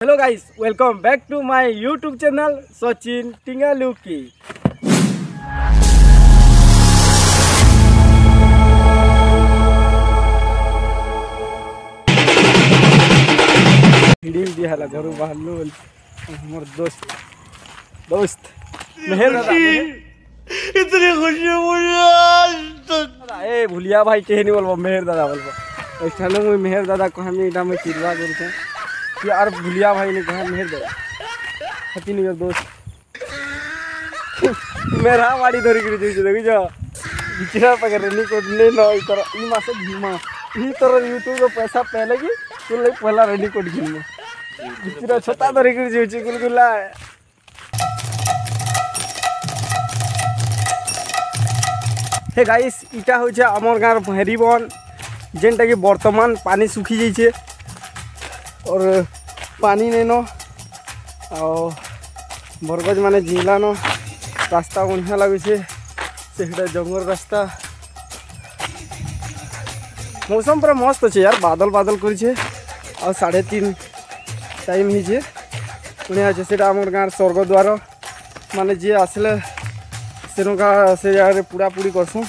Hello guys, welcome back to my YouTube channel Sachin Tingaluki. हला घर बाहरलू हमर दोस्त मेहर दादा इतनी खुशी मुझे ए भुलिया भाई के नहीं बोलबो मेहर दादा बोलबो। एठाने मुई मेहर दादा कहमी इटा में किरवा करछे कि यार भुलिया भाई ने कहा मेहर दादा हैप्पी न्यू ईयर दोस्त। मेरा वाड़ी धरी कर जइसे देखि जा बिचरा पकड़ रेनी को ले न इतर ई मासे घिमा ई तर यूट्यूब पे पैसा पहले की तू ले पहला रेनी कोड घिमा बिचरा छता धरी कर जइसे गुलगुला। हे गाइस, इटा होचे हमर गाँव भैरीबन जेनटा कि वर्तमान पानी सुखी जाइए और पानी नहीं न बरगज माने झीला न रास्ता बढ़िया लगे से जंगल रास्ता। मौसम पूरा मस्त अच्छे यार, बादल बादल कर 3:30 टाइम ही बढ़िया अच्छे से गाँव स्वर्गद्वार माने जी आसले से जगह पूरा पूरी करसूँ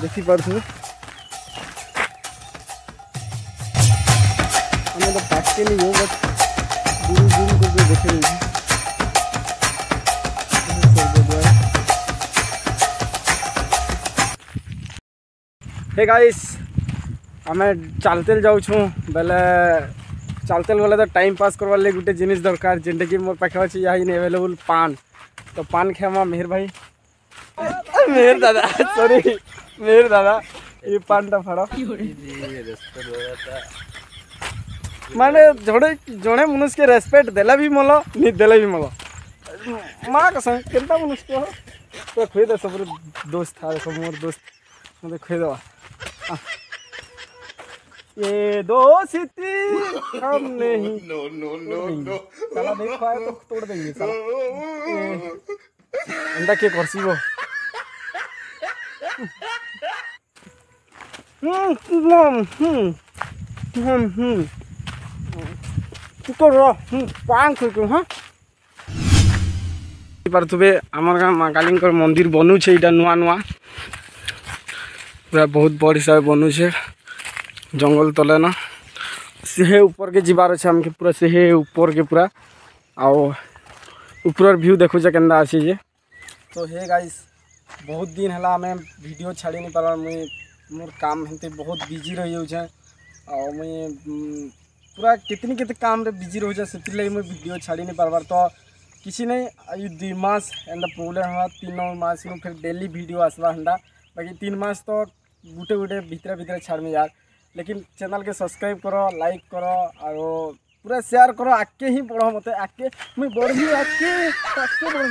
देखी पार्थ हमें तो पास के नहीं हो बस दूर दूर करके देखे नहीं। हे गाइस, हमें चलते जाऊँ बेले चलते बेले तो टाइम पास करवार लगे गोटे जिनिस दरकार जेनटा कि मोर पाखे अच्छे यहाँ एवेलेबल पान। तो पान खेमा मेहर भाई मेहर दादा सॉरी मेहर दादा ये पानटा फाड़ माने जोड़े जोड़े मनुष्य के रेस्पेक्ट देला भी मल नहीं देले भी मल माँ कसम केनता मनुष्य हो तो खुद दे सब दोस्त था देखो मोर दोस्त मतलब खुद दवा ये दोस्ती हम नहीं नो नो नो नो साला देखो आए तो तोड़ देंगे साला अंडा के करसी वो पान खुक हाँ पारे आमर गाँव माँ काली मंदिर बनूचे इटा नुआ नुआ पूरा बहुत बड़ हिसाब बनूचे जंगल तले ना से ऊपर के जीवार अच्छे आमके पूरा से ऊपर के पूरा आओ ऊपर व्यू देखुचे केन्दा अच्छे जे। तो हे गाइस, बहुत दिन है आम वीडियो छाड़ी नहीं पार मुई मोर काम हेते बहुत बिजी रही जाऊे और मुई पूरा कितनी केते काम रे बिजी रही से मुई वीडियो छाड़ी नहीं पार्बार। तो किसी नहीं ये 2 मास एंड प्रॉब्लम है 3 मास में फिर डेली वीडियो आसवा हंडा बाकी 3 मास तो गुटे गुटे भितरे भितरे छाड़ में यार। लेकिन चैनल के सब्सक्राइब करो, लाइक करो और पूरा शेयर करो। आके ही बढ़ो मत आके मुई बढ़ी आके आके बढ़ी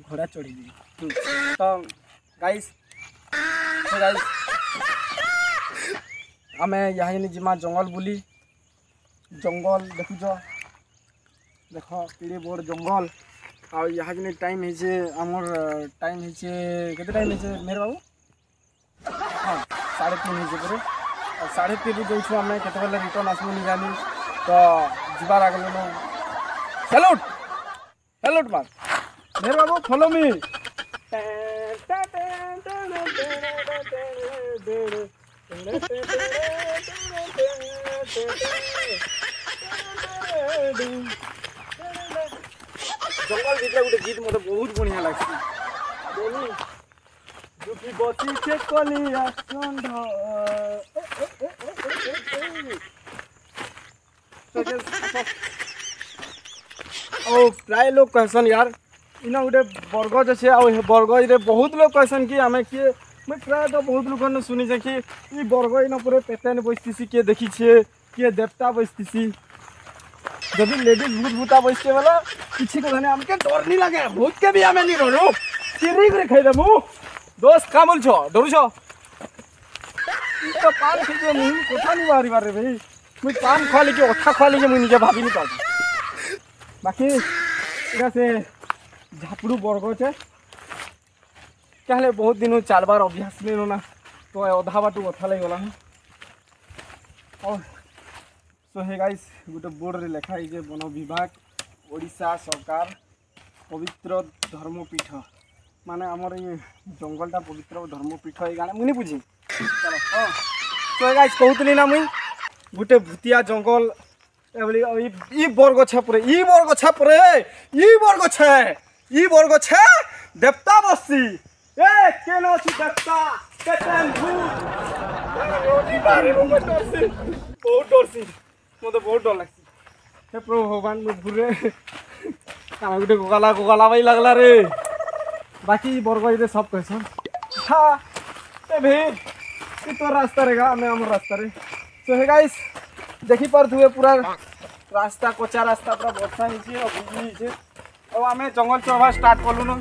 घोड़ा चढ़ी। तो गाइस आम यहाँ जिमा जंगल बुली जंगल देखुच देख केड़े बड़ जंगल आ यहाँ जिन टाइम आमर टाइम के टाइम मेहर बाबू हाँ 3:30 पूरे 3:30 जाऊँ आम के रिटर्न आसबू नहीं जानी। तो जीवार आगे सैल्यूट सैल्यूट मार मेहर बाबू फॉलो मी जंगल भितर गोटे गीत मत बहुत बढ़िया लगे दुखी बसी से कलिया प्राय लोग कहसन यार इना गोटे बरगज अच्छे आ बरगज रे बहुत लोग कहसन कि आम किए मैं प्राय तो बहुत लोग ने शुनी कि ये बरगज न पूरे पेटेन बसती किए देखी किए देवता बसती जब लेडीज भूत भूता बसते वाला किसी को आमके डर नहीं लगे भूत के भी आम नहीं डरू चिरी कर खाई देमु दोस्त क्या बोल डर तो पान खाई मुझे कथा नहीं बाहरी बारे भाई मुझे पान खुआ लेके अठा खुआ लेके मुझे निजे भाभी नहीं पाती बाकी इधर से झापड़ू बरगज है क्या बहुत दिन चलबार अभ्यास नहीं होना तो अधा बाटू अथा लग गला और सो हे गाइस गोटे बोर्ड रे लिखा है जे वन विभाग ओडिशा सरकार पवित्र धर्मपीठ माने हमर ये जंगलटा पवित्र धर्मपीठ ये गाना मुनि बुझी चलो हाँ सो हे गाइस कहतली ना मुई गोटे भूतिया जंगल ई बरगछ परे ई बरगछ परे ई बरगछ ई बरगछ देवता बसी ए केन अछि देवता केतन भूत ओडी बारे मो डरसी मते बहुत डर लागसी हे प्रभु भगवान मो घुरे काना गुटे कोकाला भाई लागला रे बाकी बरगछ रे सब कहसन हां ए भे ई तो रास्ता रे गा मैं हमर रास्ता रे सो हे गाइस देखि पर तुए पूरा रास्ता कच्चा रास्ता पूरा वर्षा हिचे और भिजी हिचे और आमे जंगल चढ़वा स्टार्ट कलु न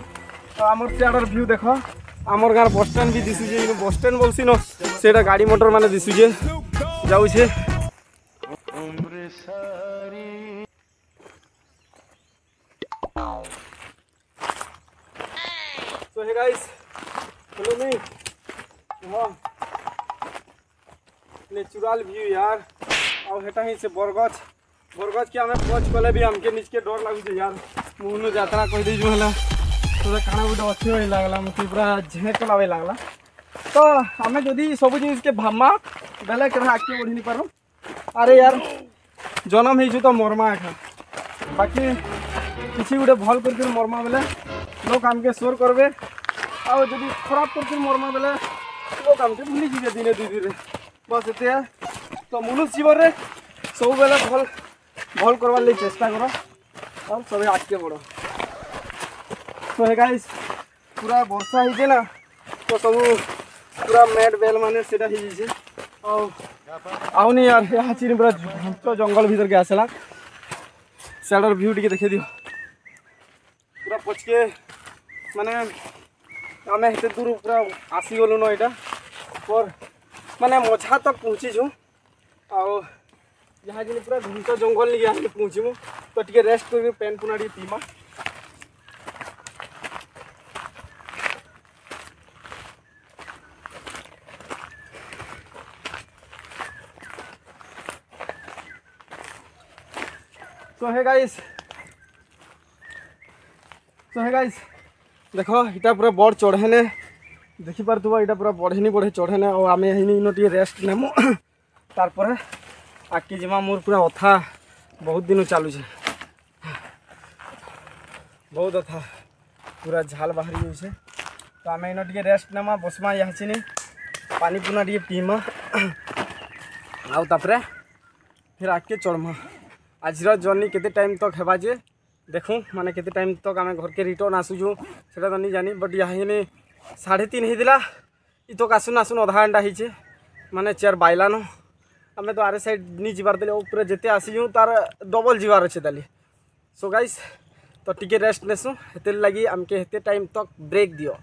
तो आमर सियाडर व्यू देख आमर गार बस स्टैंड भी दिसुजे इन बस स्टैंड बोलसी न सेटा गाड़ी मोटर माने दिसुजे जाउ छे सो हे गाइस हेलो मी हां नेचुरल व्यू यार और हेटा ही से बरगछ के हमें पहुँच कले भी हमके नीच के डर लगुचे यार मुहनु यात्रा कह दी है तो काना गोटे अच्छे हो लगला मतलब पूरा झेक लावे लगला तो आम जदि सब जिन के भामा बेले के आगे बढ़ी नहीं पार अरे यार जन्म हो तो मरमा एखा बाकी किसी गोटे भल कर मरमा बेले लोग आमके शोर करबे और जब खराब कर मरमा बेले लोग आमके भूली जी दिने दुई दिन बस एते तो मनुष्य जीवन रे सब बेले भल भल करवार लिए चेष्टा करो और सब आगे बढ़ो तो हे गाइस पूरा वर्षा ही ना तो सब पूरा मेड बेल माने सेटा ही जे और आउनी यार यहाँ चिनी पूरा घंट जंगल भीतर के आसला सैडर व्यू टी देखे दियो पूरा पचके माने आम हेते दूर पूरा आसीगलु न यहाँ पर माने मझा तक पहुँची छूँ और यहाँ जिन पूरा घंट जंगल नहीं यहाँ पहुँचमु तो टे रेस्ट कर पेन पुना टी पीमा तो हे गाइस देखो इटा पूरा बड़ चढ़ेने देखी पार्थुव इटा पूरा बढ़े बढ़े चढ़ेने और आम इन टे रेस्ट नेमु तार आगे जीमा मोर पूरा अथा बहुत दिन चलुचे बहुत अथा पूरा झाल बाहरी जाऊे तो आम इन टे रेस्ट नेमा बसमा यहाँ चिनी पानी पुना टे पीमा आउे फिर आगे चढ़मा आज जर्नी केते टाइम तक हेबा जे देखूँ माने केते टाइम तक आम घर के रिटर्न आसुचु सेटा तो नहीं जानी बट यहाँ 3:30 होता इ तक आसुन आसुन अधा घंटा होचे माने 4 बाइलान आम तो आरे साइड नहीं जीवार देले ऊपर जिते आसीजु तार डबल जीवार अच्छे ताली सो गाइस तो टिके रेस्ट नेसु हेते लगी आमके हेते टाइम तक ब्रेक दियो।